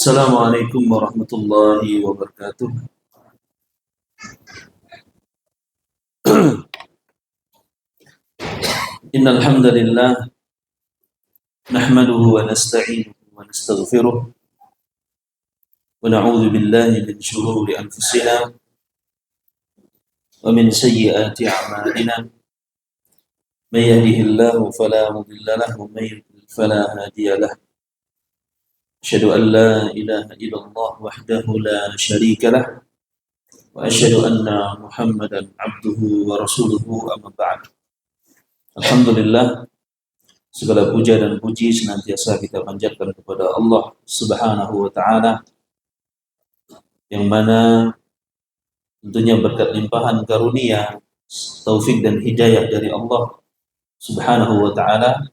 Assalamualaikum warahmatullahi wabarakatuh. Innal hamdalillah nahmaduhu wa nasta'inuhu wa nastaghfiruh wa na'udzu billahi min shururi anfusina wa min sayyiati a'malina. May yahdihillahu fala mudilla lahu wa may yudlil fala hadiya lahu. Asyhadu an la ilaha illallah wahdahu la syarika lah wa asyhadu anna Muhammadan abduhu wa rasuluhu amma ba'd. Alhamdulillah, segala puja dan puji senantiasa kita panjatkan kepada Allah Subhanahu wa taala, yang mana tentunya berkat limpahan karunia, taufik dan hidayah dari Allah Subhanahu wa taala,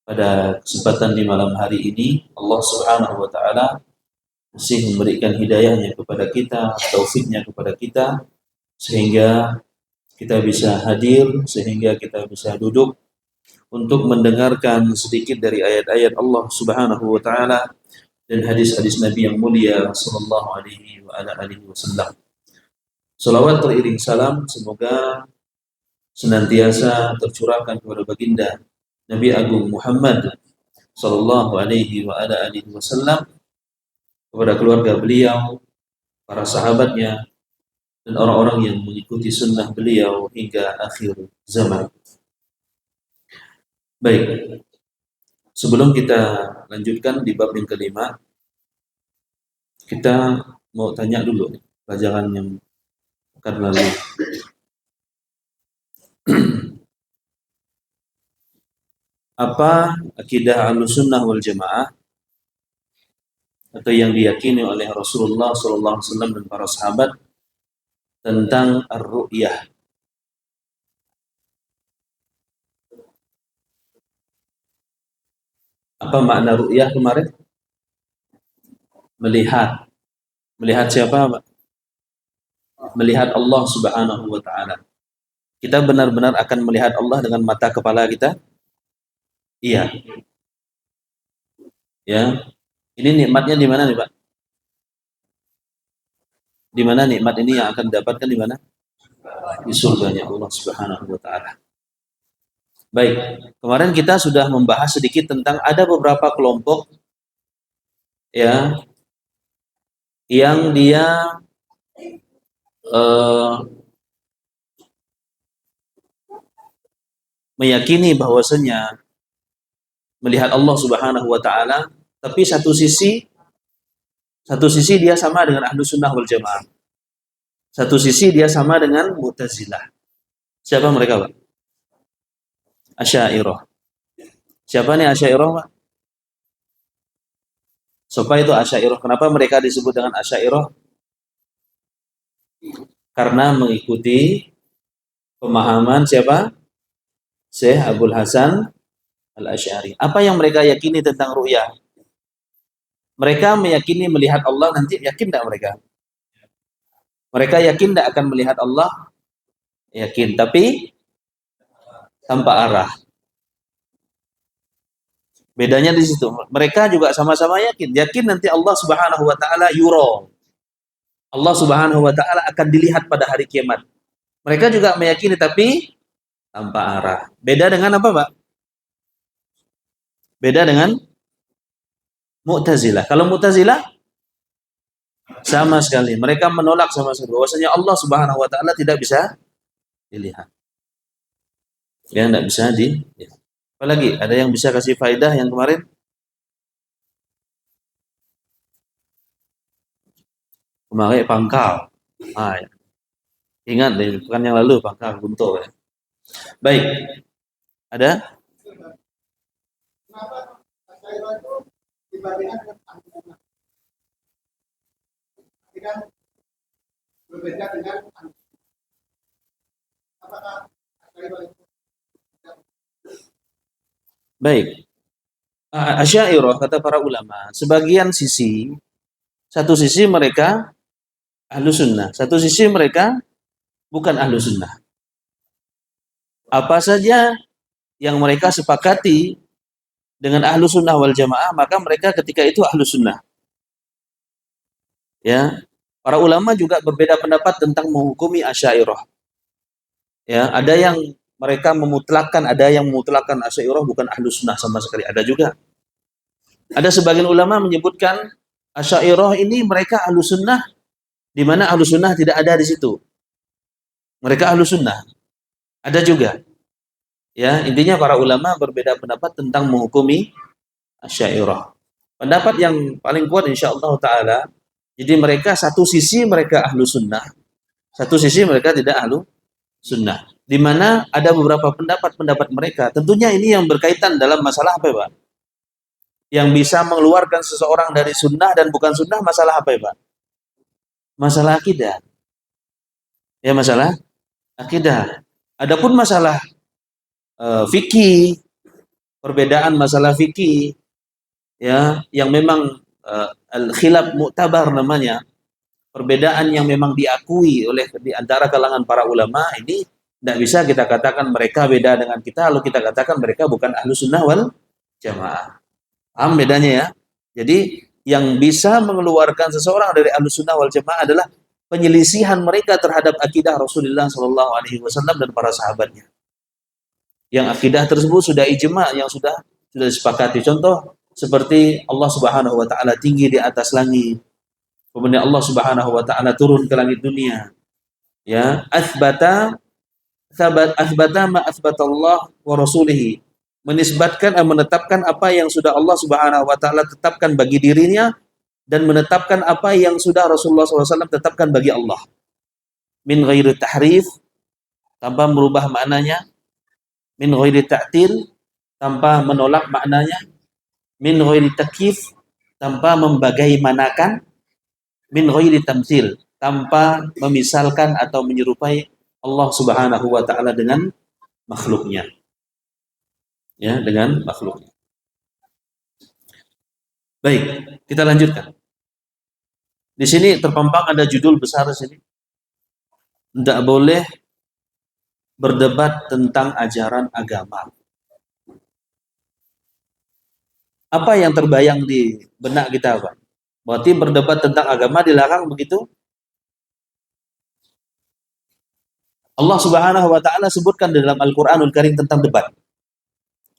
pada kesempatan di malam hari ini Allah Subhanahu wa taala masih memberikan hidayahnya kepada kita, taufiknya kepada kita, sehingga kita bisa hadir, sehingga kita bisa duduk untuk mendengarkan sedikit dari ayat-ayat Allah Subhanahu wa taala dan hadis-hadis Nabi yang mulia sallallahu alaihi wa ala alihi wasallam. Salawat teriring salam semoga senantiasa tercurahkan kepada baginda Nabi Agung Muhammad sallallahu alaihi wa ala alihi wasallam, kepada keluarga beliau, para sahabatnya, dan orang-orang yang mengikuti sunnah beliau hingga akhir zaman. Baik, sebelum kita lanjutkan di bab yang kelima, kita mau tanya dulu pelajaran yang akan lalu. Apa akidah Ahlussunnah wal Jamaah atau yang diyakini oleh Rasulullah SAW dan para sahabat tentang ar-ru'yah? Apa makna ru'yah kemarin? Melihat. Melihat siapa? Melihat Allah Subhanahu wa taala. Kita benar-benar akan melihat Allah dengan mata kepala kita? Iya. Ya. Ini nikmatnya di mana nih, Pak? Di mana nikmat ini yang akan didapatkan di mana? Di surganya Allah Subhanahu wa taala. Baik, kemarin kita sudah membahas sedikit tentang ada beberapa kelompok ya yang dia meyakini bahwasanya melihat Allah Subhanahu wa taala, tapi satu sisi dia sama dengan Ahlussunnah wal Jamaah. Satu sisi dia sama dengan Mu'tazilah. Siapa mereka, Pak? Asy'ariyah. Siapa nih Asy'ariyah, Pak? Siapa itu Asy'ariyah? Kenapa mereka disebut dengan Asy'ariyah? Karena mengikuti pemahaman siapa? Syekh Abdul Hasan Al-Asy'ari. Apa yang mereka yakini tentang ru'yah? Mereka meyakini melihat Allah nanti, yakin tidak mereka? Mereka yakin tidak akan melihat Allah? Yakin, tapi tanpa arah. Bedanya di situ. Mereka juga sama-sama yakin nanti Allah Subhanahu wa taala yura. Allah Subhanahu wa taala akan dilihat pada hari kiamat. Mereka juga meyakini tapi tanpa arah. Beda dengan apa, Pak? Beda dengan Mu'tazilah. Kalau Mu'tazilah sama sekali, mereka menolak sama sekali bahwasanya Allah Subhanahu wa taala tidak bisa dilihat. Ya, tidak bisa dilihat. Apalagi ada yang bisa kasih faedah yang kemarin? Kemarin pangkal. Ah, ya. Ingat deh, bukan yang lalu pangkal Guntur ya. Baik. Ada? Berbeda dengan apakah baik. Asy'ariyah kata para ulama, sebagian sisi, satu sisi mereka Ahlussunnah, satu sisi mereka bukan Ahlussunnah. Apa saja yang mereka sepakati dengan Ahlussunnah wal Jamaah, maka mereka ketika itu Ahlussunnah. Ya, para ulama juga berbeda pendapat tentang menghukumi Asy'ariyah. Ya, ada yang mereka memutlakkan, ada yang memutlakkan Asy'ariyah bukan Ahlus Sunnah sama sekali. Ada juga. Ada sebagian ulama menyebutkan Asy'ariyah ini mereka Ahlus Sunnah, di mana Ahlus Sunnah tidak ada di situ. Mereka Ahlus Sunnah. Ada juga. Ya, intinya para ulama berbeda pendapat tentang menghukumi Asy'ariyah. Pendapat yang paling kuat insyaallah taala, jadi mereka satu sisi mereka ahlu sunnah, satu sisi mereka tidak ahlu sunnah. Di mana ada beberapa pendapat-pendapat mereka. Tentunya ini yang berkaitan dalam masalah apa ya, Pak? Yang bisa mengeluarkan seseorang dari sunnah dan bukan sunnah, masalah apa ya, Pak? Masalah akidah. Ya, masalah akidah. Adapun masalah fikih, perbedaan masalah fikih, ya, yang memang al-khilaf mu'tabar namanya, perbedaan yang memang diakui oleh di antara kalangan para ulama, ini tidak bisa kita katakan mereka beda dengan kita, lalu kita katakan mereka bukan ahlu sunnah wal jamaah. Paham bedanya ya? Jadi yang bisa mengeluarkan seseorang dari ahlu sunnah wal jamaah adalah penyelisihan mereka terhadap akidah Rasulullah Shallallahu Alaihi Wasallam dan para sahabatnya. Yang akidah tersebut sudah ijma, yang sudah disepakati. Contoh seperti Allah Subhanahu Wa Taala tinggi di atas langit. Kemudian Allah Subhanahu wa taala turun ke langit dunia. Ya, asbata ma asbatallah wa rasulih. Menisbatkan menetapkan apa yang sudah Allah Subhanahu wa taala tetapkan bagi dirinya dan menetapkan apa yang sudah Rasulullah SAW tetapkan bagi Allah. Min ghairi tahrif, tanpa merubah maknanya. Min ghairi ta'til, tanpa menolak maknanya. Min ghairi takyif, tanpa membagaimanakan. Min ghairi tamtsil, tanpa memisalkan atau menyerupai Allah Subhanahu wa taala dengan makhluknya. Ya, dengan makhluknya. Baik, kita lanjutkan. Di sini terpampang ada judul besar di sini. Tidak boleh berdebat tentang ajaran agama. Apa yang terbayang di benak kita, Pak? Berarti berdebat tentang agama dilarang begitu? Allah Subhanahu wa taala sebutkan dalam Al-Qur'anul Karim tentang debat.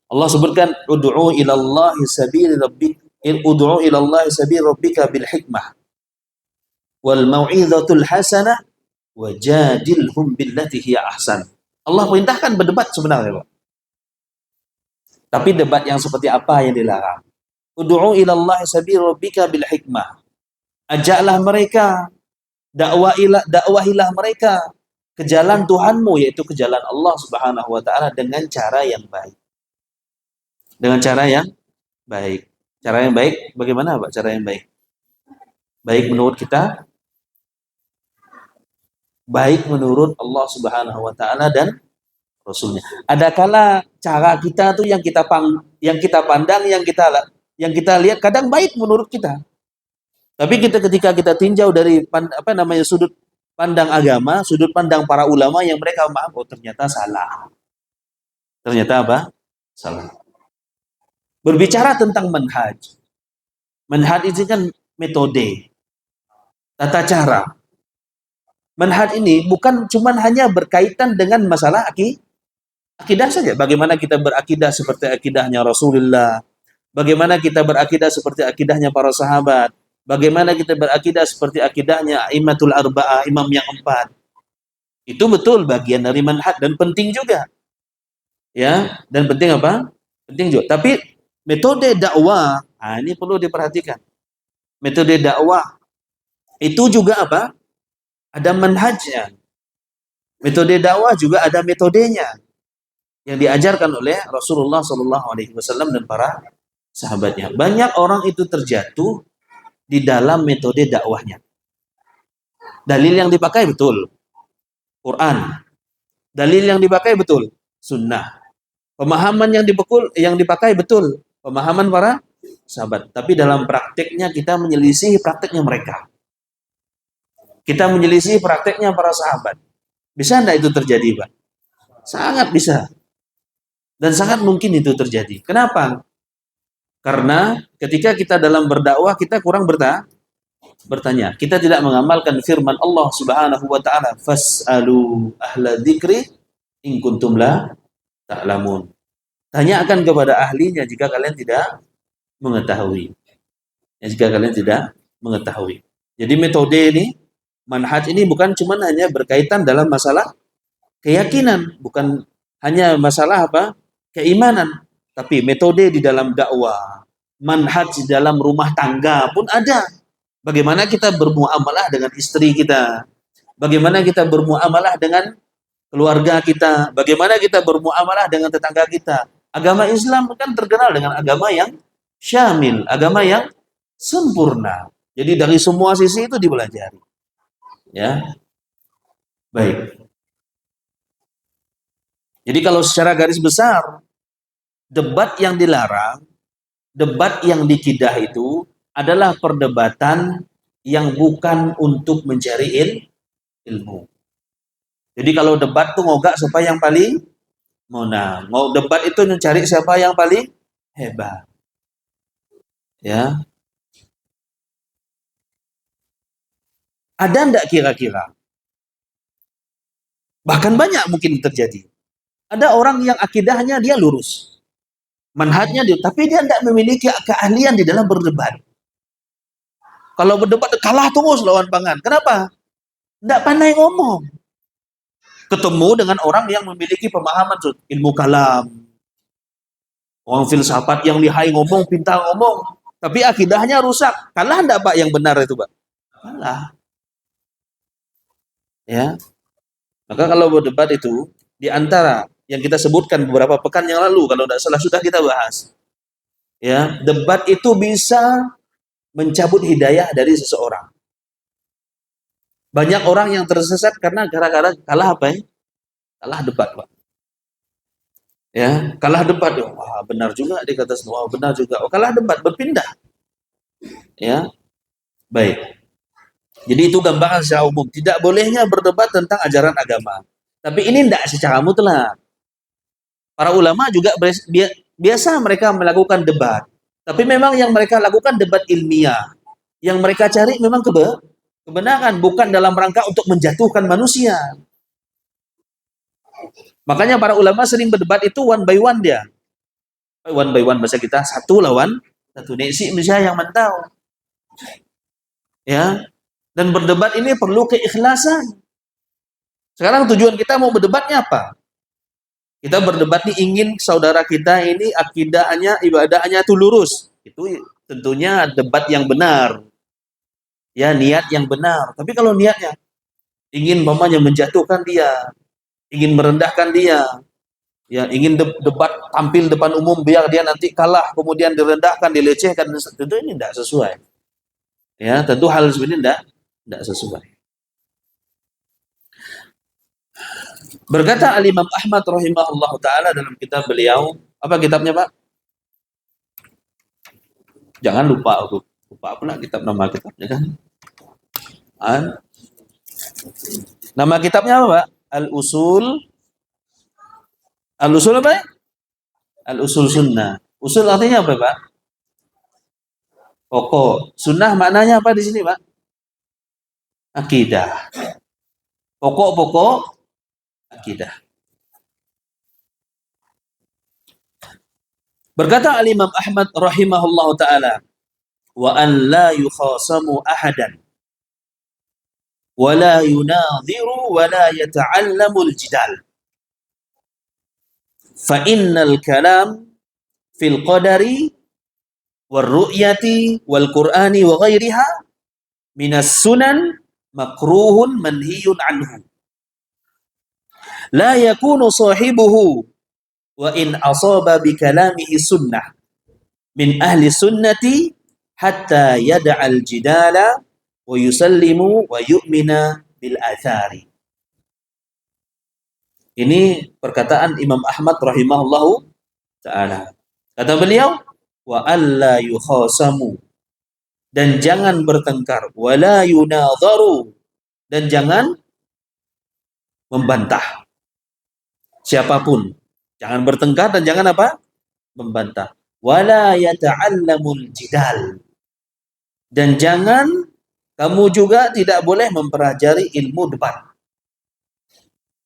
Allah sebutkan ud'u ilallahi sabil rabbik ud'u ilallahi sabil rabbika bil hikmah wal mau'izatul hasanah wajadilhum billati hiya ahsan. Allah perintahkan berdebat sebenarnya, Pak. Tapi debat yang seperti apa yang dilarang? Ud'u ilallahi sabil rabbika bil hikmah. Ajaklah mereka, dakwahilah mereka ke jalan Tuhanmu, yaitu ke jalan Allah Subhanahu wa taala dengan cara yang baik. Dengan cara yang baik. Cara yang baik bagaimana, Pak? Cara yang baik. Baik menurut kita, baik menurut Allah Subhanahu wa taala dan Rasulnya. Adakala cara kita tuh yang kita pandang, yang kita lihat kadang baik menurut kita. Tapi ketika kita tinjau dari sudut pandang agama, sudut pandang para ulama yang mereka oh ternyata salah. Ternyata apa? Salah. Berbicara tentang manhaj. Manhaj itu kan metode, tata cara. Manhaj ini bukan cuma hanya berkaitan dengan masalah akidah saja. Bagaimana kita berakidah seperti akidahnya Rasulullah. Bagaimana kita berakidah seperti akidahnya para sahabat. Bagaimana kita berakidah seperti akidahnya A'immatul Arba'ah, imam yang 4. Itu betul bagian dari manhaj dan penting juga. Ya, dan penting apa? Penting juga. Tapi metode dakwah, ini perlu diperhatikan. Metode dakwah itu juga apa? Ada manhajnya. Metode dakwah juga ada metodenya yang diajarkan oleh Rasulullah SAW dan para sahabatnya. Banyak orang itu terjatuh di dalam metode dakwahnya. Dalil yang dipakai betul Quran. Dalil yang dipakai betul Sunnah. Pemahaman yang dipakai betul pemahaman para sahabat. Tapi dalam prakteknya kita menyelisih prakteknya mereka. Kita menyelisih prakteknya para sahabat. Bisa enggak itu terjadi, Pak? Sangat bisa. Dan sangat mungkin itu terjadi. Kenapa? Karena ketika kita dalam berdakwah kita kurang bertanya. Kita tidak mengamalkan firman Allah Subhanahu wa taala, "Fas'alu ahla dzikri in kuntum la ta'lamun." Tanyakan kepada ahlinya jika kalian tidak mengetahui. Ya, jika kalian tidak mengetahui. Jadi metode ini, manhaj ini bukan cuma hanya berkaitan dalam masalah keyakinan, bukan hanya masalah apa? Keimanan, tapi metode di dalam dakwah, manhaj di dalam rumah tangga pun ada. Bagaimana kita bermuamalah dengan istri kita? Bagaimana kita bermuamalah dengan keluarga kita? Bagaimana kita bermuamalah dengan tetangga kita? Agama Islam kan terkenal dengan agama yang syamil, agama yang sempurna. Jadi dari semua sisi itu dipelajari. Ya, baik. Jadi kalau secara garis besar, debat yang dilarang, debat yang dikidah itu adalah perdebatan yang bukan untuk mencari ilmu. Jadi kalau debat tuh ngogak siapa yang paling menang. Mau debat itu mencari siapa yang paling hebat. Ya. Ada enggak kira-kira? Bahkan banyak mungkin terjadi. Ada orang yang akidahnya dia lurus. Manhajnya dia, tapi dia tidak memiliki keahlian di dalam berdebat. Kalau berdebat kalah terus lawan pangan. Kenapa? Tidak pandai ngomong. Ketemu dengan orang yang memiliki pemahaman ilmu kalam, orang filsafat yang lihai ngomong, pintar ngomong, tapi akidahnya rusak. Kalah enggak Pak yang benar itu Pak? Kalah. Ya. Maka kalau berdebat itu di antara yang kita sebutkan beberapa pekan yang lalu, kalau tidak salah sudah kita bahas. Ya, debat itu bisa mencabut hidayah dari seseorang. Banyak orang yang tersesat karena gara-gara kalah apa ya? Kalah debat, Pak. Ya, kalah debat. Wah, benar juga di kata semua, benar juga. Oh, kalah debat berpindah. Ya. Baik. Jadi itu gambaran secara umum. Tidak bolehnya berdebat tentang ajaran agama. Tapi ini tidak secara mutlak. Para ulama juga biasa mereka melakukan debat. Tapi memang yang mereka lakukan debat ilmiah. Yang mereka cari memang kebenaran, bukan dalam rangka untuk menjatuhkan manusia. Makanya para ulama sering berdebat itu one by one dia. One by one bahasa kita, satu lawan satu. Nesi misalnya yang mentau. Ya. Dan berdebat ini perlu keikhlasan. Sekarang tujuan kita mau berdebatnya apa? Kita berdebat nih ingin saudara kita ini akidahnya, ibadahnya itu lurus. Itu tentunya debat yang benar. Ya, niat yang benar. Tapi kalau niatnya ingin mamanya menjatuhkan dia, ingin merendahkan dia, ya ingin debat tampil depan umum biar dia nanti kalah, kemudian direndahkan, dilecehkan, tentu ini tidak sesuai. Ya, tentu hal seperti ini tidak sesuai. Berkata Al-Imam Ahmad rahimahullah ta'ala dalam kitab beliau, apa kitabnya Pak? Jangan lupa pula kitab, nama kitabnya kan. Nama kitabnya apa Pak? Al-Usul apa ya? Al-Usul Sunnah. Usul artinya apa Pak? Pokok. Sunnah maknanya apa di sini Pak? Akidah. Pokok-pokok akidah. Berkata Al-Imam Ahmad rahimahullah ta'ala, wa an la yukhasamu ahadan wa la yunadhiru wa la yata'allamu al-jidal fa innal kalam fil qadari wal ru'yati wal qur'ani wa ghairiha minas sunan makruhun manhiyun anhu la yakunu sahibuhu wa in asaba bi kalamihi sunnah min ahli sunnati hatta yada'al jidala wa yusallimu wa yu'mina bil athari. Ini perkataan Imam Ahmad rahimahullahu ta'ala. Kata beliau, wa alla yukhasamu, dan jangan bertengkar, wa la yunadharu, dan jangan membantah siapapun. Jangan bertengkar dan jangan apa? Membantah. Wa la yata'allamul jidal, dan jangan Kamu juga tidak boleh mempelajari ilmu debat.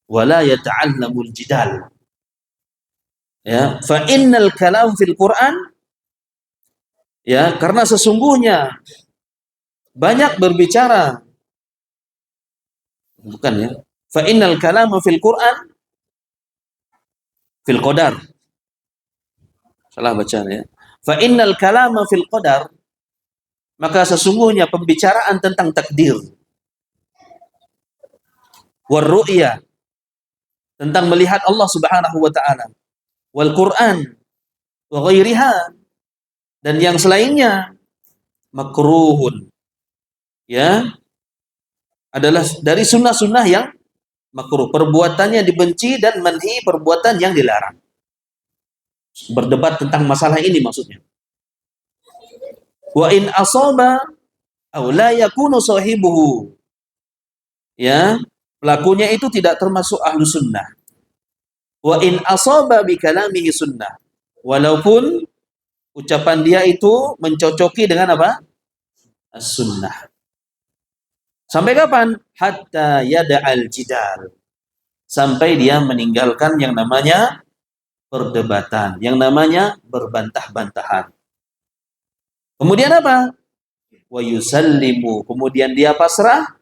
Wala yata'allamul jidal. Ya, fa innal kalam fil Quran, ya, karena sesungguhnya banyak berbicara, bukan ya. Fa innal kalama fil Quran fil qadar. Salah baca ya. Fa innal kalama fil qadar, maka sesungguhnya pembicaraan tentang takdir, war ru'ya, tentang melihat Allah Subhanahu wa taala, wal Quran wa ghairiha, dan yang selainnya, makruhun, ya, adalah dari sunnah-sunnah yang makruh, perbuatannya dibenci, dan manhi, perbuatan yang dilarang. Berdebat tentang masalah ini maksudnya. Wa in asaba aw la yakunu sahibuhu, ya, pelakunya itu tidak termasuk ahlu sunnah. Wa in asaba bi kalamihi sunnah, walaupun ucapan dia itu mencocoki dengan apa? As-sunnah. Sampai kapan? Hatta yada'al jidal, sampai dia meninggalkan yang namanya perdebatan, yang namanya berbantah-bantahan. Kemudian apa? Wa yusallimu, kemudian dia pasrah,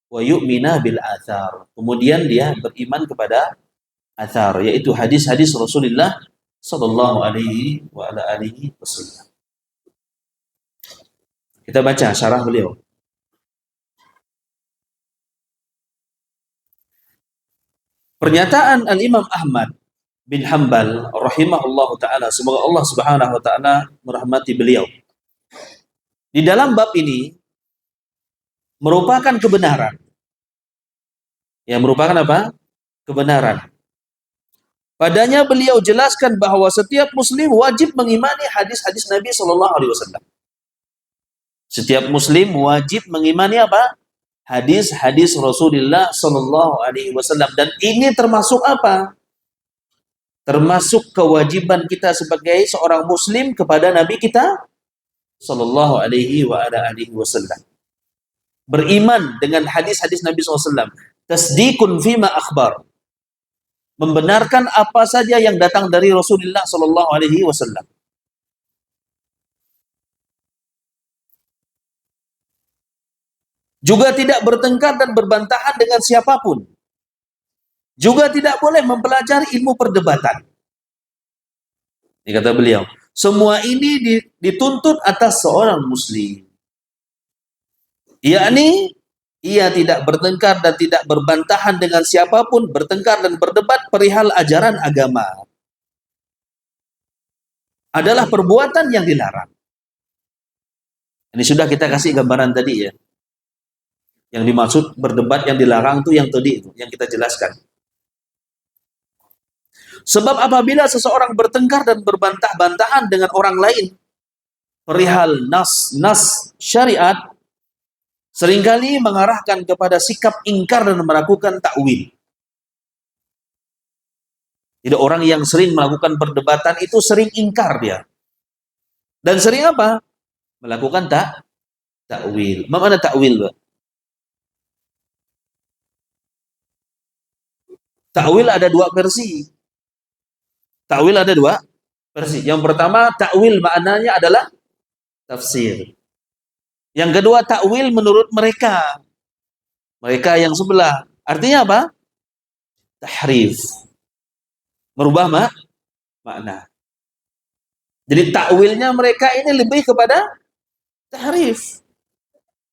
wa yu'mina bil athar, kemudian dia beriman kepada athar, yaitu hadis-hadis Rasulullah sallallahu alaihi wa ala alihi wasallam. Kita baca syarah beliau. Pernyataan Al-Imam Ahmad bin Hanbal rahimahullahu taala, semoga Allah Subhanahu wa taala merahmati beliau. Di dalam bab ini merupakan kebenaran. Ya, merupakan apa? Kebenaran. Padanya beliau jelaskan bahwa setiap muslim wajib mengimani hadis-hadis Nabi sallallahu alaihi wasallam. Setiap muslim wajib mengimani apa? Hadis-hadis Rasulullah sallallahu alaihi wasallam, dan ini termasuk apa? Termasuk kewajiban kita sebagai seorang muslim kepada Nabi kita sallallahu alaihi wa ala alihi wasallam. Beriman dengan hadis-hadis Nabi SAW. Tasdikun fima akhbar, membenarkan apa saja yang datang dari Rasulullah sallallahu alaihi wasallam. Juga tidak bertengkar dan berbantahan dengan siapapun. Juga tidak boleh mempelajari ilmu perdebatan. Ini kata beliau. Semua ini dituntut atas seorang muslim. Yakni ia tidak bertengkar dan tidak berbantahan dengan siapapun, bertengkar dan berdebat perihal ajaran agama. Adalah perbuatan yang dilarang. Ini sudah kita kasih gambaran tadi ya. Yang dimaksud berdebat yang dilarang itu yang tadi itu, yang kita jelaskan. Sebab apabila seseorang bertengkar dan berbantah-bantahan dengan orang lain perihal nas syariat, seringkali mengarahkan kepada sikap ingkar dan melakukan takwil. Jadi orang yang sering melakukan perdebatan itu sering ingkar dia. Dan sering apa? Melakukan takwil. Mana takwil, Pak? Takwil ada dua versi. Takwil ada dua versi. Yang pertama, takwil maknanya adalah tafsir. Yang kedua, takwil menurut mereka. Mereka yang sebelah. Artinya apa? Tahrif. Merubah makna. Jadi takwilnya mereka ini lebih kepada tahrif.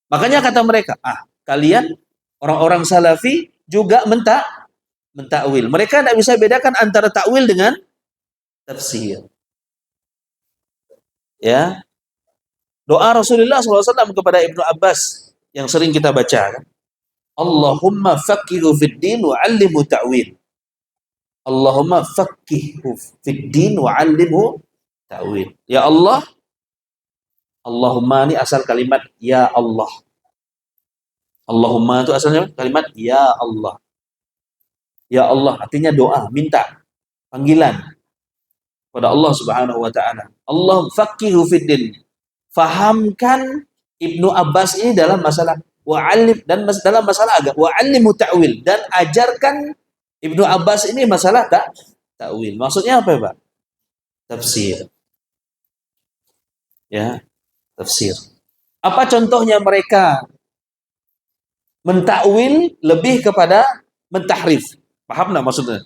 Makanya kata mereka, kalian orang-orang salafi juga mentakwil. Mereka tidak bisa bedakan antara takwil dengan tafsir. Ya. Doa Rasulullah SAW kepada Ibnu Abbas yang sering kita baca kan? Allahumma faqihu fid din wa 'allimhu ta'wil. Allahumma faqihu fid din wa 'allimhu ta'wil. Ya Allah, Allahumma ini asal kalimat ya Allah. Allahumma itu asalnya kalimat ya Allah. Ya Allah artinya doa, minta, panggilan pada Allah Subhanahu wa taala. Allah faqihu fid din. Fahamkan Ibnu Abbas ini dalam masalah wa'alim dan dalam masalah agama wa'alimu ta'wil, dan ajarkan Ibnu Abbas ini masalah ta'wil. Maksudnya apa, Pak? Tafsir. Ya, tafsir. Apa contohnya mereka mentakwil lebih kepada mentahrif? Paham nggak maksudnya?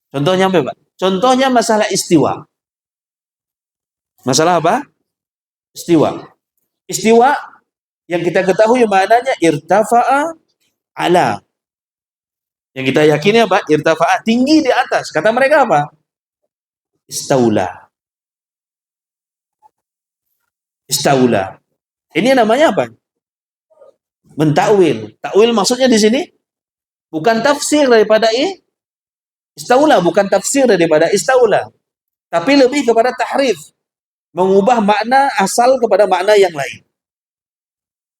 Contohnya apa, Pak? Contohnya masalah istiwa. Masalah apa? Istiwa. Istiwa yang kita ketahui maknanya irtafa'a ala. Yang kita yakini apa? Irtafa'a, tinggi di atas. Kata mereka apa? Istaula. Istaula. Ini namanya apa? Mentakwil. Takwil maksudnya di sini bukan tafsir daripada istaula, bukan tafsir daripada istaula, tapi lebih kepada tahrif, mengubah makna asal kepada makna yang lain.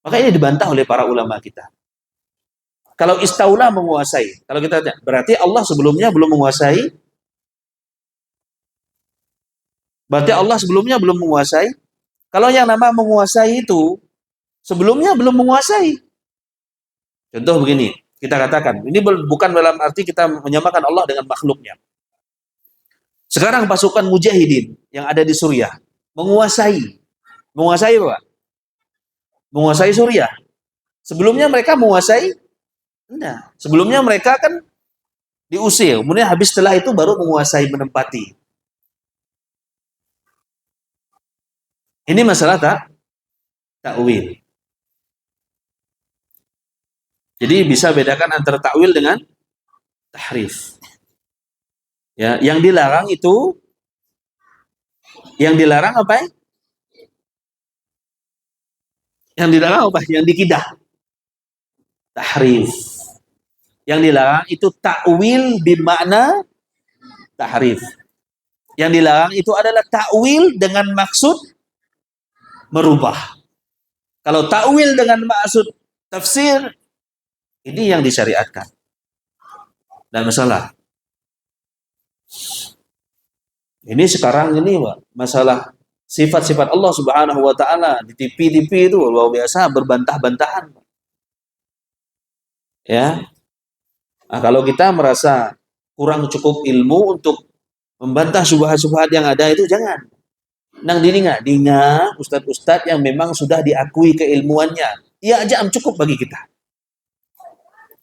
Maka ini dibantah oleh para ulama kita. Kalau istaula menguasai, kalau kita berarti Allah sebelumnya belum menguasai. Berarti Allah sebelumnya belum menguasai. Kalau yang nama menguasai itu sebelumnya belum menguasai. Contoh begini, kita katakan, ini bukan dalam arti kita menyamakan Allah dengan makhluknya. Sekarang pasukan mujahidin yang ada di Suriah menguasai apa? Menguasai Suriah. Sebelumnya mereka menguasai? Enggak. Sebelumnya mereka kan diusir, kemudian habis setelah itu baru menguasai, menempati. Ini masalah takwil. Jadi bisa bedakan antara takwil dengan tahrif. Ya, yang dilarang apa? Yang dilarang apa? Yang dikidah. Tahrif. Yang dilarang itu takwil bermakna tahrif. Yang dilarang itu adalah takwil dengan maksud merubah. Kalau takwil dengan maksud tafsir, ini yang disyariatkan. Dan masalah. Ini sekarang ini, Pak, masalah sifat-sifat Allah Subhanahu wa taala di TV itu luar biasa berbantah-bantahan. Ya. Nah, kalau kita merasa kurang cukup ilmu untuk membantah subhat-subhat yang ada itu, jangan. Nang dinga ustadz-ustadz yang memang sudah diakui keilmuannya. Ya aja cukup bagi kita.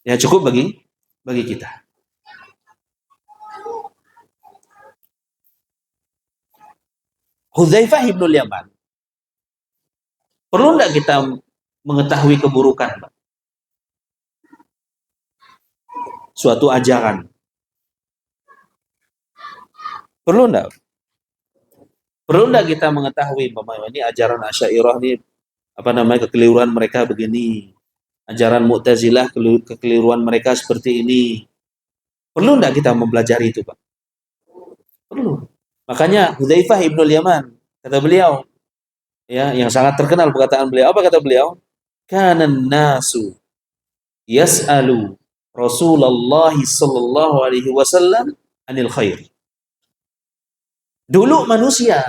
Ya cukup bagi kita. Hudzaifah ibnul Yaman. Perlu enggak kita mengetahui keburukan, Pak? Suatu ajaran. Perlu enggak? Perlu enggak kita mengetahui bahwa ini ajaran Asy'ariyah ini apa namanya kekeliruan mereka begini. Ajaran Mu'tazilah kekeliruan mereka seperti ini. Perlu enggak kita mempelajari itu, Pak? Perlu. Makanya Hudzaifah ibnul Yaman, kata beliau, ya, yang sangat terkenal perkataan beliau. Apa kata beliau? Kanan nasu yas'alu Rasulullah sallallahu alaihi wasallam anil khair. Dulu manusia,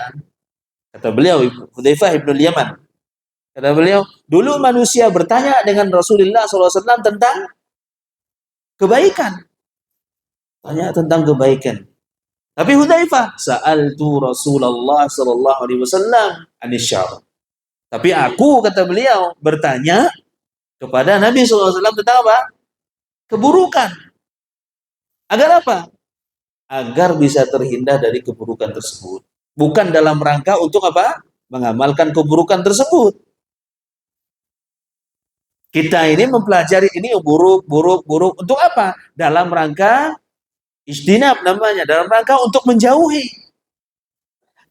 kata beliau Hudzaifah ibnul Yaman, kata beliau, dulu manusia bertanya dengan Rasulullah SAW tentang kebaikan. Tanya tentang kebaikan. Tapi Hudzaifah, sa'altu Rasulullah sallallahu alaihi wasallam anisyar. Tapi aku, kata beliau, bertanya kepada Nabi SAW tentang apa? Keburukan. Agar apa? Agar bisa terhindar dari keburukan tersebut. Bukan dalam rangka untuk apa? Mengamalkan keburukan tersebut. Kita ini mempelajari ini buruk. Untuk apa? Dalam rangka ijtinab namanya, dalam rangka untuk menjauhi.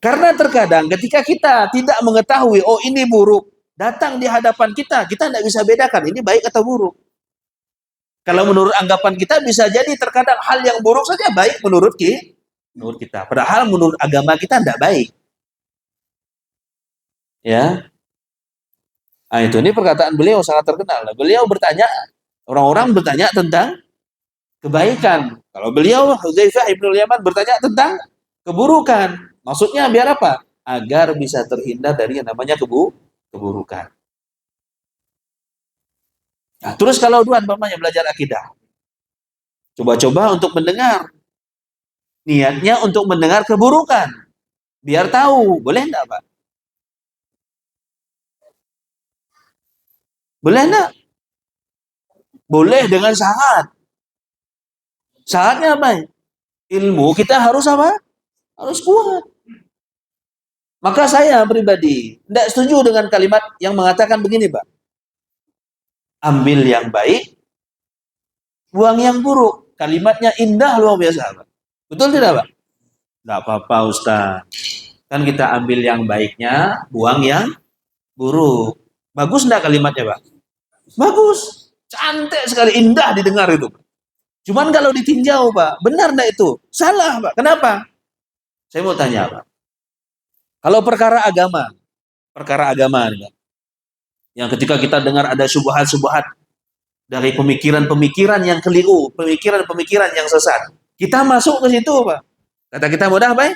Karena terkadang ketika kita tidak mengetahui, oh ini buruk, datang di hadapan kita tidak bisa bedakan ini baik atau buruk. Kalau menurut anggapan kita bisa jadi terkadang hal yang buruk saja baik menurut kita. Padahal menurut agama kita tidak baik. Ya. Nah, ini perkataan beliau sangat terkenal. Beliau bertanya, orang-orang bertanya tentang kebaikan. Kalau beliau Hudzaifah ibnul Yaman bertanya tentang keburukan. Maksudnya biar apa? Agar bisa terhindar dari yang namanya keburukan. Nah, terus kalau dua umpamanya belajar akidah, coba-coba untuk mendengar, niatnya untuk mendengar keburukan, biar tahu, boleh enggak Pak? Boleh enggak? Boleh dengan syarat. Syaratnya apa? Ilmu kita harus apa? Harus kuat. Maka saya pribadi tidak setuju dengan kalimat yang mengatakan begini Pak. Ambil yang baik, buang yang buruk. Kalimatnya indah luar biasa Pak. Betul tidak Pak? Tidak apa-apa Ustaz. Kan kita ambil yang baiknya, buang yang buruk. Bagus enggak kalimatnya Pak? Bagus. Cantik sekali, indah didengar itu. Cuman kalau ditinjau Pak, benar enggak itu? Salah Pak. Kenapa? Saya mau tanya Pak. Kalau perkara agama nih, Pak. Yang ketika kita dengar ada subahat-subahat dari pemikiran-pemikiran yang keliru, pemikiran-pemikiran yang sesat. Kita masuk ke situ, Pak. Kata kita mudah apa ya?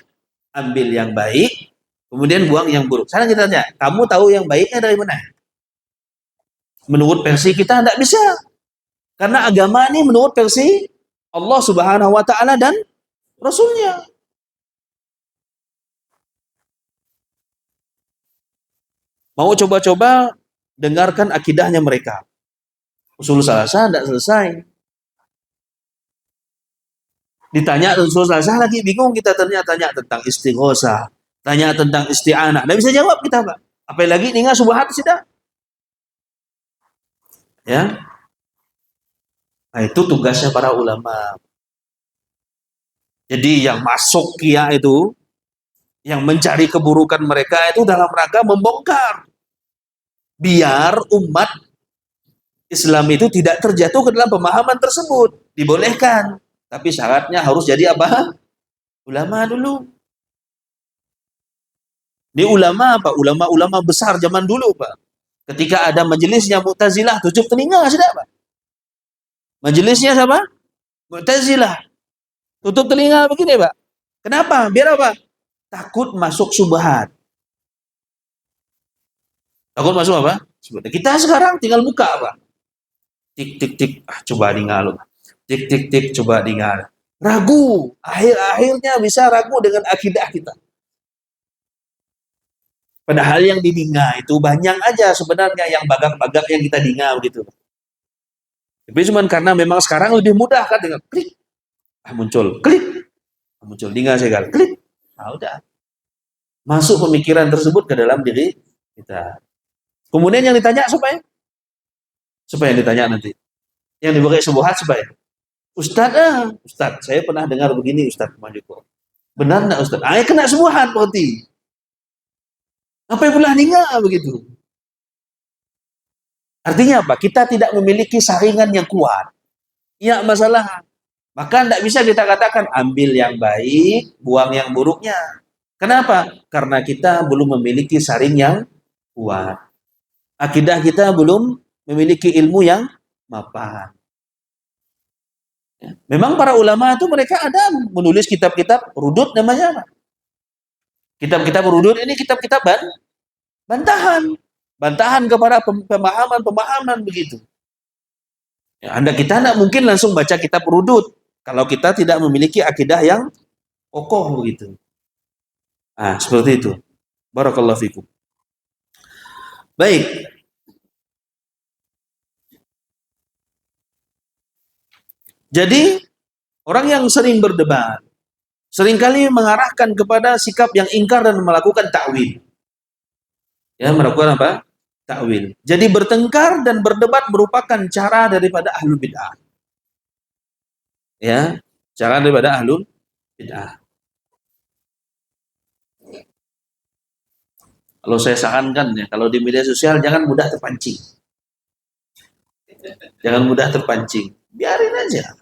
Ambil yang baik, kemudian buang yang buruk. Sekarang kita tanya, kamu tahu yang baiknya dari mana? Menurut versi kita tidak bisa. Karena agama ini menurut versi Allah Subhanahu wa taala dan Rasulnya. Mau coba-coba dengarkan akidahnya mereka. Usul salasa tidak selesai. Ditanya usul salasa lagi bingung kita tanya tentang istighosah, tanya tentang isti'anah. Tidak bisa jawab kita, Pak. Apalagi ingat subhat sudah. Ya. Nah, itu tugasnya para ulama. Jadi yang masuk kia itu, yang mencari keburukan mereka itu dalam rangka membongkar. Biar umat Islam itu tidak terjatuh ke dalam pemahaman tersebut. Dibolehkan. Tapi syaratnya harus jadi apa? Ulama dulu. Ini ulama apa? Ulama-ulama besar zaman dulu, Pak. Ketika ada majelisnya Mu'tazilah, tutup telinga, sudah, Pak. Majelisnya siapa? Mu'tazilah. Tutup telinga begini, Pak. Kenapa? Biar apa? Takut masuk subhat. Takut masuk apa? Kita sekarang tinggal buka, Pak. Tik, tik, tik. Coba dengar. Tik, tik, tik. Coba dengar. Ragu. Akhir-akhirnya bisa ragu dengan akidah kita. Padahal yang didinga itu banyak aja sebenarnya yang bagak-bagak yang kita dinga begitu. Tapi cuma karena memang sekarang lebih mudah kan dengan klik. Muncul, klik. Muncul dinga sekali, klik. Nah, udah. Masuk pemikiran tersebut ke dalam diri kita. Kemudian yang ditanya supaya yang ditanya nanti. Yang diberi subuhat supaya Ustaz, saya pernah dengar begini Ustaz Majiko. Benar enggak Ustaz? Kena subuhat berarti. Apa yang pernah dengar begitu? Artinya apa? Kita tidak memiliki saringan yang kuat. Ya masalah. Maka tidak bisa kita katakan ambil yang baik, buang yang buruknya. Kenapa? Karena kita belum memiliki saring yang kuat. Akidah kita belum memiliki ilmu yang mapan. Memang para ulama itu mereka ada menulis kitab-kitab rudud namanya. Kitab-kitab rudud ini kitab-kitab bantahan. Bantahan kepada pemahaman-pemahaman begitu. Ya, kita tidak mungkin langsung baca kitab rudud kalau kita tidak memiliki akidah yang kokoh begitu. Nah, seperti itu. Barakallahu fikum. Baik. Jadi, orang yang sering berdebat, seringkali mengarahkan kepada sikap yang ingkar dan melakukan takwil. Ya, melakukan apa? Takwil. Jadi bertengkar dan berdebat merupakan cara daripada ahlul bid'ah. Ya, cara daripada ahlul bid'ah. Kalau saya sarankan ya, kalau di media sosial jangan mudah terpancing. Jangan mudah terpancing. Biarin aja.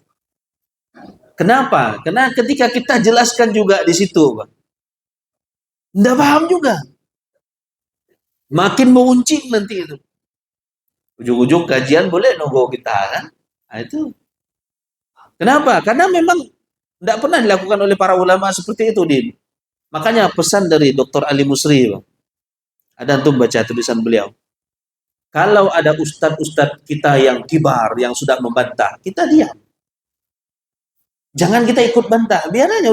Kenapa? Karena ketika kita jelaskan juga di situ, Pak, tidak paham juga. Makin menguncing nanti itu. Ujung-ujung kajian boleh nunggu kita kan? Nah, itu. Kenapa? Karena memang tidak pernah dilakukan oleh para ulama seperti itu, Din. Makanya pesan dari Dr. Ali Musri, Pak. Ada antum baca tulisan beliau. Kalau ada ustadz-ustadz kita yang kibar, yang sudah membantah, kita diam. Jangan kita ikut bantah. Biar aja,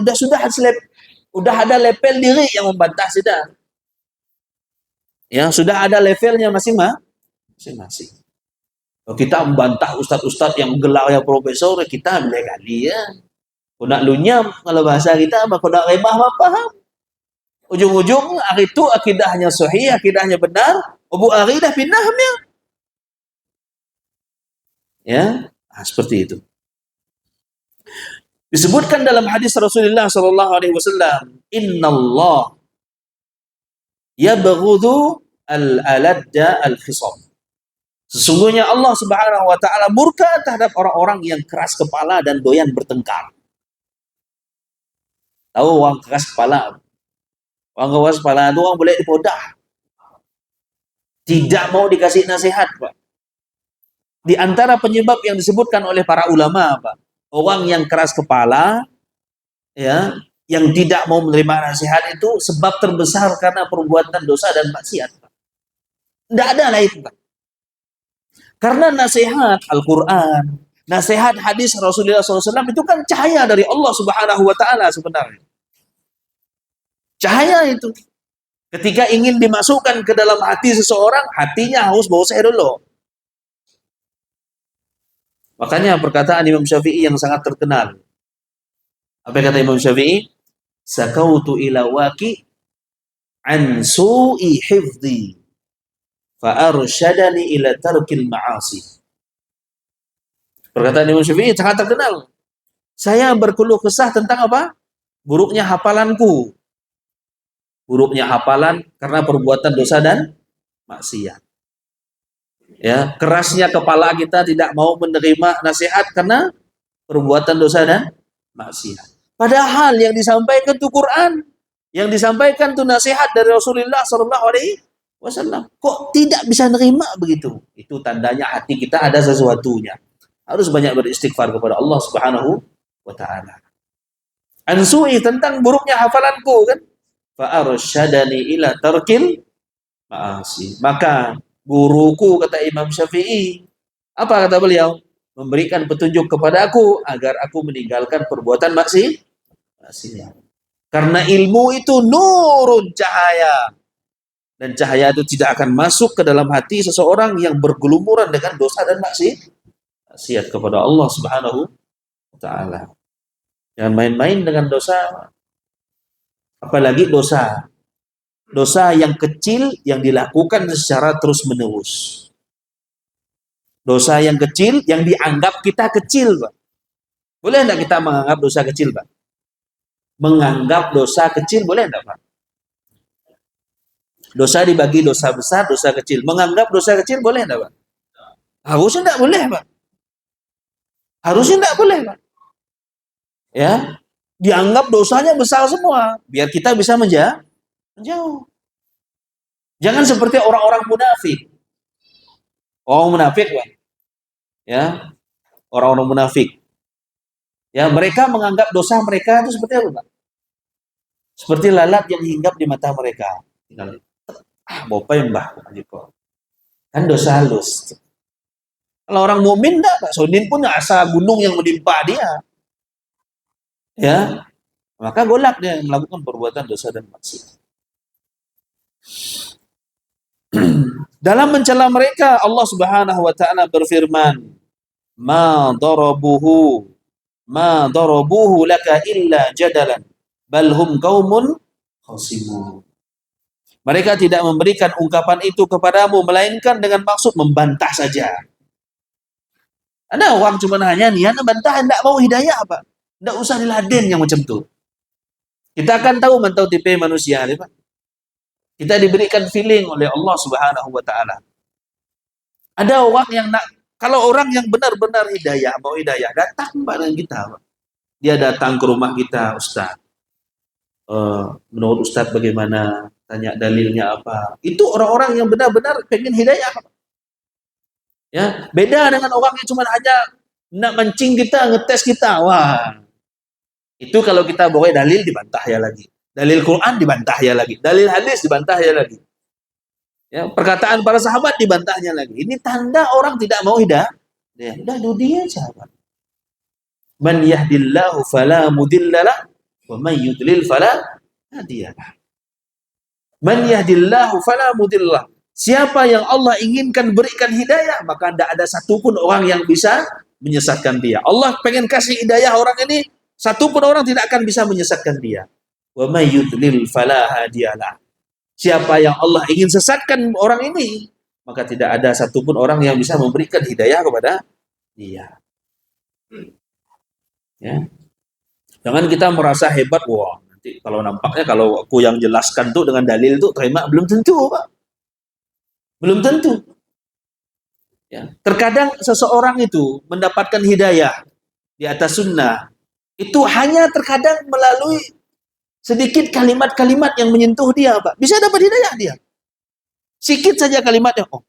udah ada level diri yang membantah sudah. Ya, sudah ada levelnya masing-masing. Kalau kita membantah ustadz-ustadz yang gelarnya profesor, kita boleh kali ya. Kau nak lunyam, kalau bahasa kita, kau nak remah apa paham. Ujung-ujung hari itu akidahnya sahih, akidahnya benar, Abu Ari dah pindah ya. Ya, seperti itu. Disebutkan dalam hadis Rasulullah sallallahu alaihi wasallam, "Innallah yabghudhu al-aladda al-khisam." Sesungguhnya Allah Subhanahu wa taala murka terhadap orang-orang yang keras kepala dan doyan bertengkar. Tahu orang keras kepala? Orang keras kepala itu orang boleh dipodah. Tidak mau dikasih nasihat, Pak. Di antara penyebab yang disebutkan oleh para ulama, Pak, orang yang keras kepala, ya, yang tidak mau menerima nasihat itu sebab terbesar karena perbuatan dosa dan maksiat. Tidak ada lain, Pak. Karena nasihat Al-Quran, nasihat hadis Rasulullah SAW itu kan cahaya dari Allah Subhanahu wa Ta'ala sebenarnya. Cahaya itu. Ketika ingin dimasukkan ke dalam hati seseorang, hatinya harus boseh dulu. Makanya perkataan Imam Syafi'i yang sangat terkenal. Apa kata Imam Syafi'i? Sakautu ila waqi an su'i hifdhi fa arsyadani ila tarkil ma'asi. Perkataan Imam Syafi'i sangat terkenal. Saya berkeluh kesah tentang apa? Buruknya hafalanku. Buruknya hafalan karena perbuatan dosa dan maksiat. Ya, kerasnya kepala kita tidak mau menerima nasihat karena perbuatan dosa dan maksiat. Padahal yang disampaikan itu Quran, yang disampaikan itu nasihat dari Rasulullah Sallallahu Alaihi Wasallam. Kok tidak bisa nerima begitu? Itu tandanya hati kita ada sesuatunya. Harus banyak beristighfar kepada Allah Subhanahu wa Ta'ala. Ansui tentang buruknya hafalanku kan? Fa arsyadani ila tarkil ma'asi. Maka guruku, kata Imam Syafi'i, apa kata beliau? Memberikan petunjuk kepada aku agar aku meninggalkan perbuatan maksiat. Karena ilmu itu nurun, cahaya. Dan cahaya itu tidak akan masuk ke dalam hati seseorang yang bergelumuran dengan dosa dan maksiat kepada Allah Subhanahu wa Ta'ala. Jangan main-main dengan dosa. Apalagi dosa yang kecil yang dilakukan secara terus-menerus. Dosa yang kecil yang dianggap kita kecil, Pak. Boleh enggak kita menganggap dosa kecil, Pak? Menganggap dosa kecil boleh enggak, Pak? Dosa dibagi dosa besar, dosa kecil. Menganggap dosa kecil boleh enggak, Pak? Harusnya enggak boleh, Pak. Harusnya enggak boleh, Pak. Ya, dianggap dosanya besar semua, biar kita bisa menjauh. Jangan seperti orang-orang munafik. Orang munafik, Pak. Ya, orang-orang munafik. Ya, mereka menganggap dosa mereka itu seperti apa, Pak? Seperti lalat yang hinggap di mata mereka. Bapak yang mbah, kan dosa halus. Kalau orang mukmin enggak, Pak. Sonin pun asa gunung yang menimpa dia. Ya, maka golak dia melakukan perbuatan dosa dan maksiat. Dalam mencela mereka, Allah Subhanahu wa Ta'ala berfirman, ma darabuhu laka illa jadalan bal hum qaumun khasimun. Mereka tidak memberikan ungkapan itu kepadamu melainkan dengan maksud membantah saja. Ada orang cuma hanya niat membantah, tidak mau hidayah, apa? Tidak usah diladen yang macam itu. Kita akan tahu mantau tipe manusia, Pak. Kita diberikan feeling oleh Allah Subhanahu wa Ta'ala. Ada orang yang kalau orang yang benar-benar hidayah, mau hidayah, datang bareng kita, Pak. Dia datang ke rumah kita, Ustaz. Menurut Ustaz bagaimana? Tanya dalilnya apa? Itu orang-orang yang benar-benar pengen hidayah, Pak. Ya, beda dengan orang yang cuma hanya nak mancing kita, ngetes kita. Wah, itu kalau kita bawa dalil dibantah ya lagi. Dalil Quran dibantah ya lagi. Dalil hadis dibantah ya lagi. Ya, perkataan para sahabat dibantahnya lagi. Ini tanda orang tidak mau hidayah. Ya, udah dunia sahabat. Man yahdillahu fala mudhillalah wa man yudlil fala hadiyalah. Man yahdillahu fala mudhillah. Siapa yang Allah inginkan berikan hidayah, maka tidak ada satupun orang yang bisa menyesatkan dia. Allah pengen kasih hidayah orang ini, satupun orang tidak akan bisa menyesatkan dia. Wa may yudlil fala hadiyalah. Siapa yang Allah ingin sesatkan orang ini, maka tidak ada satupun orang yang bisa memberikan hidayah kepada dia. Ya. Jangan kita merasa hebat, wah nanti kalau nampaknya kalau aku yang jelaskan tuh dengan dalil tuh terima, belum tentu, Pak. Belum tentu. Ya. Terkadang seseorang itu mendapatkan hidayah di atas sunnah, itu hanya terkadang melalui sedikit kalimat-kalimat yang menyentuh dia, Pak. Bisa dapat hidayah dia. Sikit saja kalimatnya, oh.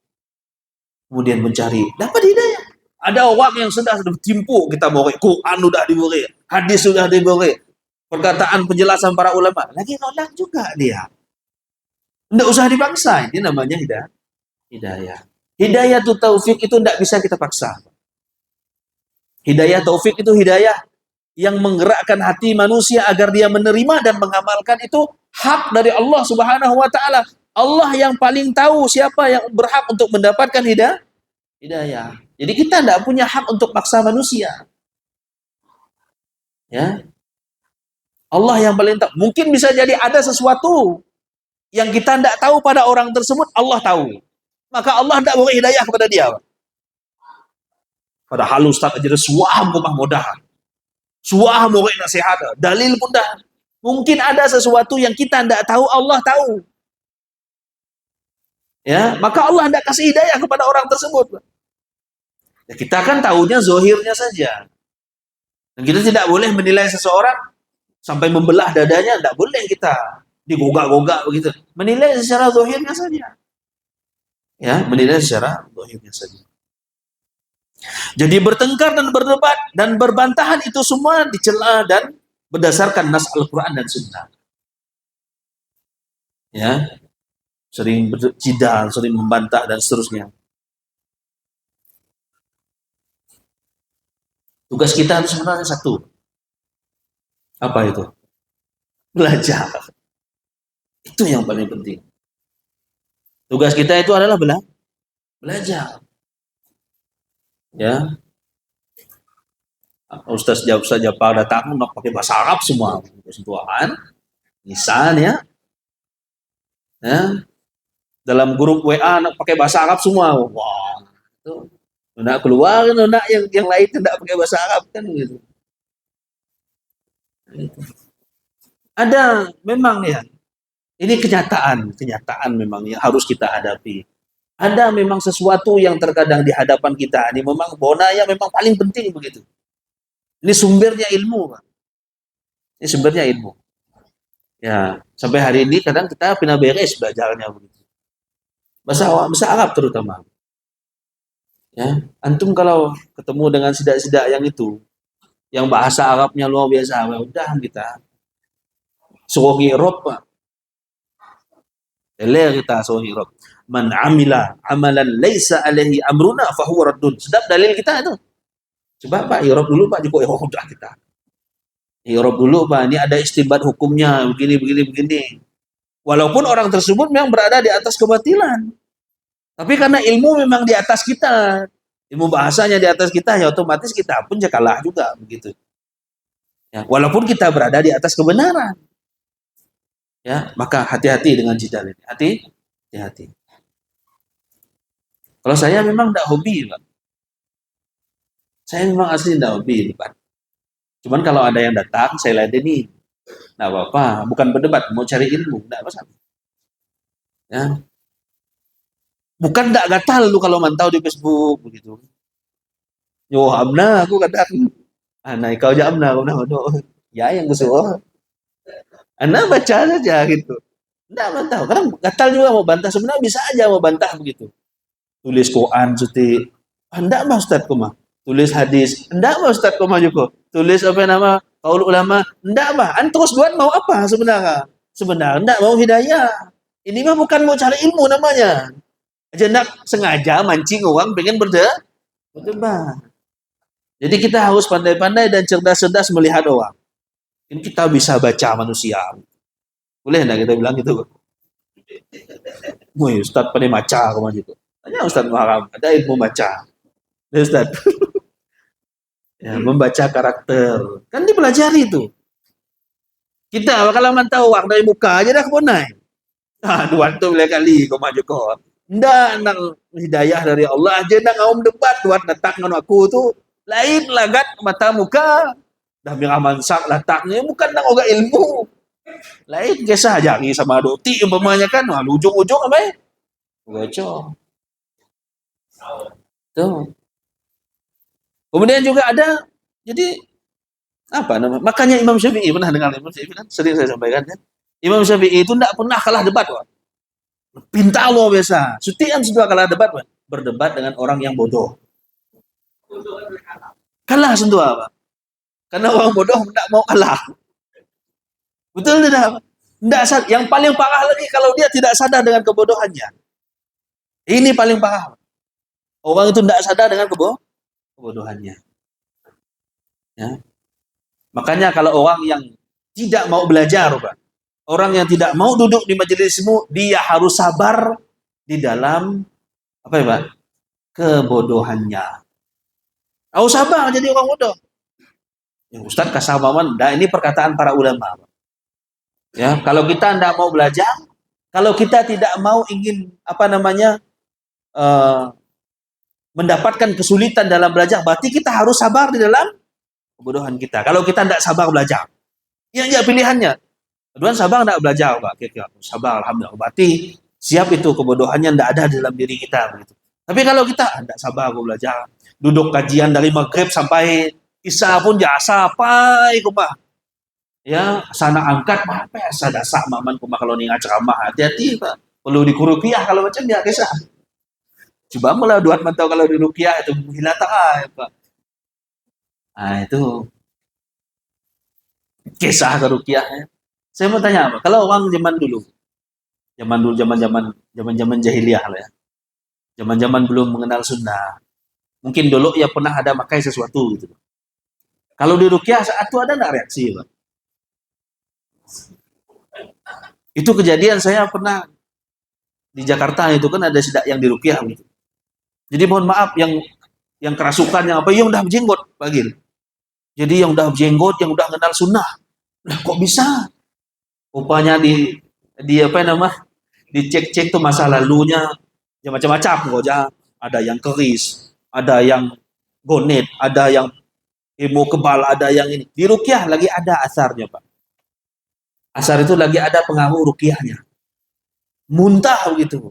Kemudian mencari, dapat hidayah. Ada orang yang sudah timpuk kita bore, Quran sudah dibore, hadis sudah dibore, perkataan penjelasan para ulama, lagi nolak juga dia. Tidak usah dipaksa, ini namanya hidayah. Hidayah itu taufik itu tidak bisa kita paksa. Hidayah taufik itu hidayah yang menggerakkan hati manusia agar dia menerima dan mengamalkan, itu hak dari Allah Subhanahu wa taala. Allah yang paling tahu siapa yang berhak untuk mendapatkan hidayah. Jadi kita tidak punya hak untuk paksa manusia. Ya. Allah yang paling tahu. Mungkin bisa jadi ada sesuatu yang kita tidak tahu pada orang tersebut, Allah tahu. Maka Allah tidak beri hidayah kepada dia. Padahal Ustaz aja suah rumah mudah. Suah beri nasihat. Dalil pun dah. Mungkin ada sesuatu yang kita tidak tahu, Allah tahu. Ya, maka Allah tidak kasih hidayah kepada orang tersebut. Ya, kita kan tahunya zohirnya saja. Dan kita tidak boleh menilai seseorang sampai membelah dadanya, tidak boleh kita digogak-gogak begitu. Menilai secara zohirnya saja. Ya, menilai secara zohirnya saja. Jadi bertengkar dan berdebat dan berbantahan itu semua dicela dan berdasarkan nas Al-Quran dan Sunnah. Ya, sering berjidal, sering membantah dan seterusnya. Tugas kita itu sebenarnya satu. Apa itu? Belajar. Itu yang paling penting. Tugas kita itu adalah belajar. Ya. Ustaz Japar datang nak pakai bahasa Arab semua. Kesentuhan. Misalnya. Ya. Dalam grup WA nak pakai bahasa Arab semua. Wah. Itu. Nak keluar, nak yang lain tidak pakai bahasa Arab kan gitu. Ada memang ya. Ini kenyataan memang yang harus kita hadapi. Ada memang sesuatu yang terkadang di hadapan kita ini memang bonaya memang paling penting begitu. Ini sumbernya ilmu, Pak. Ini sumbernya ilmu. Ya, sampai hari ini kadang kita pina beres belajarnya begitu. Bahasa Arab terutama. Ya, antum kalau ketemu dengan sidak-sidak yang itu, yang bahasa Arabnya luar biasa, udah kita suruh Irob, Pak. Kita suruh Irob. Man amila amalan laisa alaihi amruna fahuwa raddun. Sedap dalil kita itu. Coba Pak Irob dulu Pak, Joko udah kita. Irob dulu Pak, ini ada istinbat hukumnya begini. Walaupun orang tersebut memang berada di atas kebatilan. Tapi karena ilmu memang di atas kita, ilmu bahasanya di atas kita, ya otomatis kita pun kalah juga begitu. Ya, walaupun kita berada di atas kebenaran. Ya, maka hati-hati dengan jidal ini. Hati-hati. Kalau saya memang tidak hobi, Pak. Saya memang asli tidak hobi, Pak. Cuman kalau ada yang datang, saya ladeni. Tidak apa-apa, bukan berdebat, mau cari ilmu, tidak masalah. Ya. Bukan tidak gatal lu kalau mantau di Facebook begitu. Yo amna aku kadang. Nah, kau aja amna, ya yang kusuruh. Anda baca saja gitu. Tidak bantah. Kadang gatal juga mau bantah. Sebenarnya bisa aja mau bantah begitu. Tulis Quran cuti. Anda mah Ustaz Kuma. Tulis hadis. Anda mah Ustaz Kuma juga. Tulis apa nama qaul ulama. Anda mah. Terus buat mau apa sebenarnya? Sebenarnya enggak mau hidayah. Ini mah bukan mau cari ilmu namanya. Jendak sengaja mancing orang pengen berdebat. Jadi kita harus pandai-pandai dan cerdas-cerdas melihat orang. Ini kita bisa baca manusia. Boleh enggak kita bilang gitu? Woi, Ustaz pandai baca kemana gitu. Tanya Ustaz Muharam, ada ilmu baca. Ya, Ustaz. Ya, membaca karakter. Kan dipelajari itu. Kita kalau tahu orang dari muka aja dah keponai. Dua tu boleh kali kau maju kau. Ndak nak hidayah dari Allah aja nak ngom debat buat letak dengan aku tu lain lagat mata muka. Dah biraman sak letaknya bukan nak ogah ilmu. Lain kisah jari sama doti umpamanya kan. Ujung-ujung apa ya? Gocok. Tuh. Kemudian juga ada jadi apa nama? Makanya Imam Syafi'i pernah dengar Imam Syafi'i kan sering saya sampaikan kan. Imam Syafi'i itu tidak pernah kalah debat, Wak. Pintar luar biasa. Sutian sudah kalah debat, Wak. Berdebat dengan orang yang bodoh. Kalah sentuh apa? Karena orang bodoh tidak mau kalah. Betul tidak? Tidak, yang paling parah lagi kalau dia tidak sadar dengan kebodohannya. Ini paling parah. Orang itu tidak sadar dengan kebodohannya. Ya. Makanya kalau orang yang tidak mau belajar, Pak, orang yang tidak mau duduk di majelismu, dia harus sabar di dalam apa ya, Pak? Kebodohannya. Harus sabar jadi orang bodoh. Ya, Ustaz Kasamaman, nah ini perkataan para ulama. Ya, kalau kita tidak mau belajar, kalau kita tidak mau ingin apa namanya mendapatkan kesulitan dalam belajar, berarti kita harus sabar di dalam kebodohan kita. Kalau kita tidak sabar belajar, ya pilihannya. Kedua sabar tidak belajar, Pak. Kira-kira sabar, alhamdulillah. Berarti siap itu kebodohannya tidak ada dalam diri kita. Begitu. Tapi kalau kita tidak sabar belajar, duduk kajian dari maghrib sampai isya pun jasa apa kumah. Ya, sana angkat apa ya sada sak maman kumah kalau ning ceramah. Hati-hati, Pak. Perlu dikurupiah kalau macam dia kisah. Coba malah duat mantau kalau di rupiah itu hilata Pak. Nah, itu kisah ke rupiahnya. Saya mau tanya apa? Kalau orang zaman dulu, zaman jahiliyah lah ya, zaman belum mengenal sunnah, mungkin dulu ya pernah ada makai sesuatu gitu. Kalau di rukyah saat itu ada nggak reaksi, Pak? Itu kejadian saya pernah di Jakarta itu kan ada sidak yang di rukyah gitu. Jadi mohon maaf yang kerasukan yang apa yang udah berjenggot panggil. Jadi yang udah berjenggot, yang udah kenal sunnah. Lah kok bisa? Rupanya di apa nama? Dicek-cek tuh masa lalunya ya macam-macam kok ya. Ada yang keris, ada yang gonet, ada yang ilmu kebal, ada yang ini. Di rukyah lagi ada asarnya, Pak. Asar itu lagi ada pengaruh rukyahnya. Muntah gitu.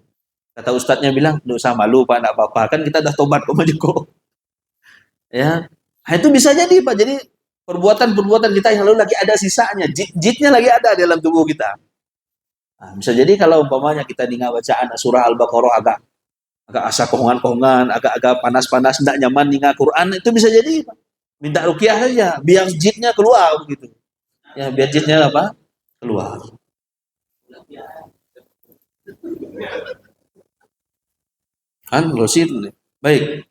Kata ustadznya bilang, "Nggak usah malu, Pak, enggak apa-apa. Kan kita udah tobat kok Majiko." Ya. Nah, itu bisa jadi, Pak. Jadi perbuatan-perbuatan kita yang lalu lagi ada sisanya. Jitnya lagi ada dalam tubuh kita. Nah, bisa jadi kalau umpamanya kita dengar bacaan surah Al-Baqarah agak asa kohongan-kohongan, agak panas-panas, tidak nyaman dengar Quran, itu bisa jadi Pak. Minta rukyah saja, biar jitnya keluar begitu. Ya, biar jitnya apa? Keluar. Kan rosin. Baik.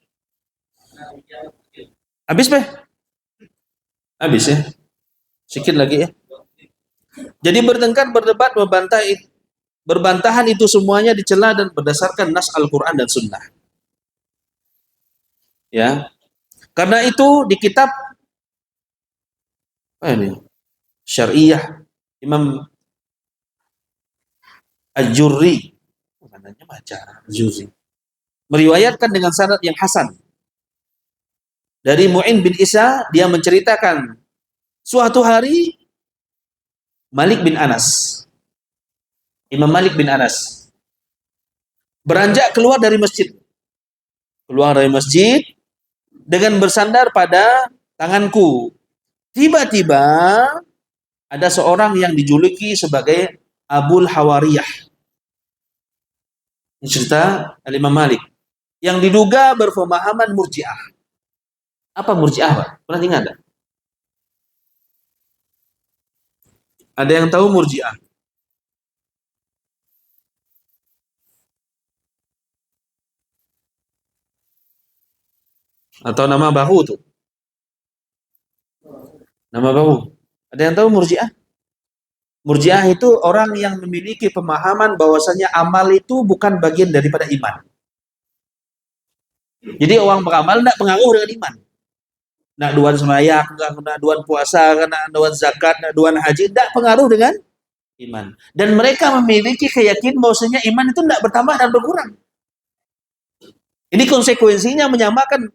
Habis, Pak? Habis ya. Sedikit lagi ya. Jadi bertengkar, berdebat, berbantahan itu semuanya dicela dan berdasarkan nas Al-Quran dan Sunnah. Ya, karena itu di kitab apa ini? Syariah Imam Al-Jurri, namanya baca Al-Jurri, meriwayatkan dengan sanad yang hasan dari Mu'in bin Isa, dia menceritakan suatu hari Malik bin Anas, Imam Malik bin Anas beranjak keluar dari masjid dengan bersandar pada tanganku. Tiba-tiba ada seorang yang dijuluki sebagai Abul Hawariyah. Ini cerita Al-Imam Malik yang diduga berpemahaman Murji'ah. Apa Murji'ah, Pak? Pernah ingat enggak? Ada yang tahu Murji'ah? Atau nama baru tuh? Nama baru. Ada yang tahu Murji'ah? Murji'ah itu orang yang memiliki pemahaman bahwasanya amal itu bukan bagian daripada iman. Jadi orang beramal tidak pengaruh dengan iman. Nak duan sembahyang, nak duan puasa, nak duan zakat, nak duan haji, tidak pengaruh dengan iman. Dan mereka memiliki keyakinan bahwasanya iman itu tidak bertambah dan berkurang. Ini konsekuensinya menyamakan.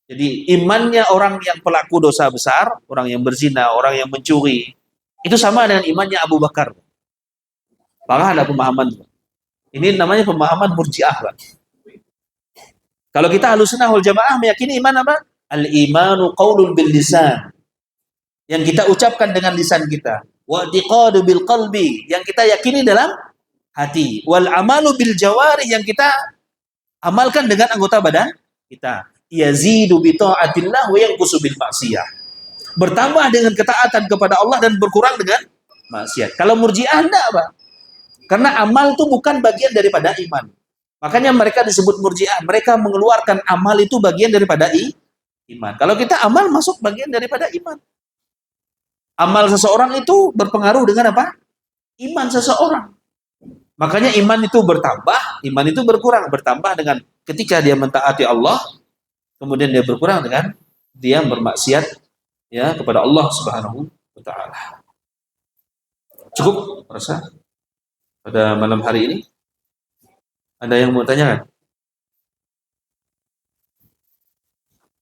Jadi imannya orang yang pelaku dosa besar, orang yang berzina, orang yang mencuri, itu sama dengan imannya Abu Bakar. Maka ada pemahaman. Ini namanya pemahaman Murji'ah, Pak. Kalau kita Ahlussunnah wal Jamaah meyakini iman apa? Al-imanu qaulun bil lisan. Yang kita ucapkan dengan lisan kita. Wa i'tiqadu bil qalbi, yang kita yakini dalam hati. Wal amalu bil jawari, yang kita amalkan dengan anggota badan kita. Yazidu bi ta'atillah wa yanqusu bil maksiyah. Bertambah dengan ketaatan kepada Allah dan berkurang dengan maksiat. Kalau Murji'ah enggak, Pak. Karena amal itu bukan bagian daripada iman. Makanya mereka disebut Murji'ah. Mereka mengeluarkan amal itu bagian daripada iman. Kalau kita amal masuk bagian daripada iman. Amal seseorang itu berpengaruh dengan apa? Iman seseorang. Makanya iman itu bertambah, iman itu berkurang. Bertambah dengan ketika dia mentaati Allah, kemudian dia berkurang dengan dia bermaksiat ya kepada Allah Subhanahu wa taala. Cukup rasa pada malam hari ini. Ada yang mau tanyakan?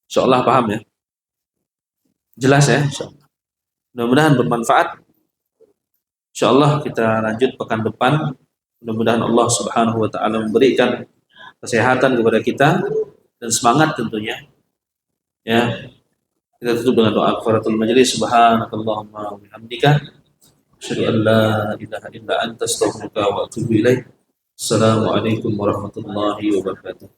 Insyaallah paham ya. Jelas ya, insyaallah. Mudah-mudahan bermanfaat. Insyaallah kita lanjut pekan depan. Mudah-mudahan Allah Subhanahu wa taala memberikan kesehatan kepada kita dan semangat tentunya. Ya. Kita tutup dengan doa kafaratul majelis. Subhanakallahumma wa bihamdika asyhadu an la ilaha illa anta astaghfiruka wa atubu ilaik. Assalamualaikum warahmatullahi wabarakatuh.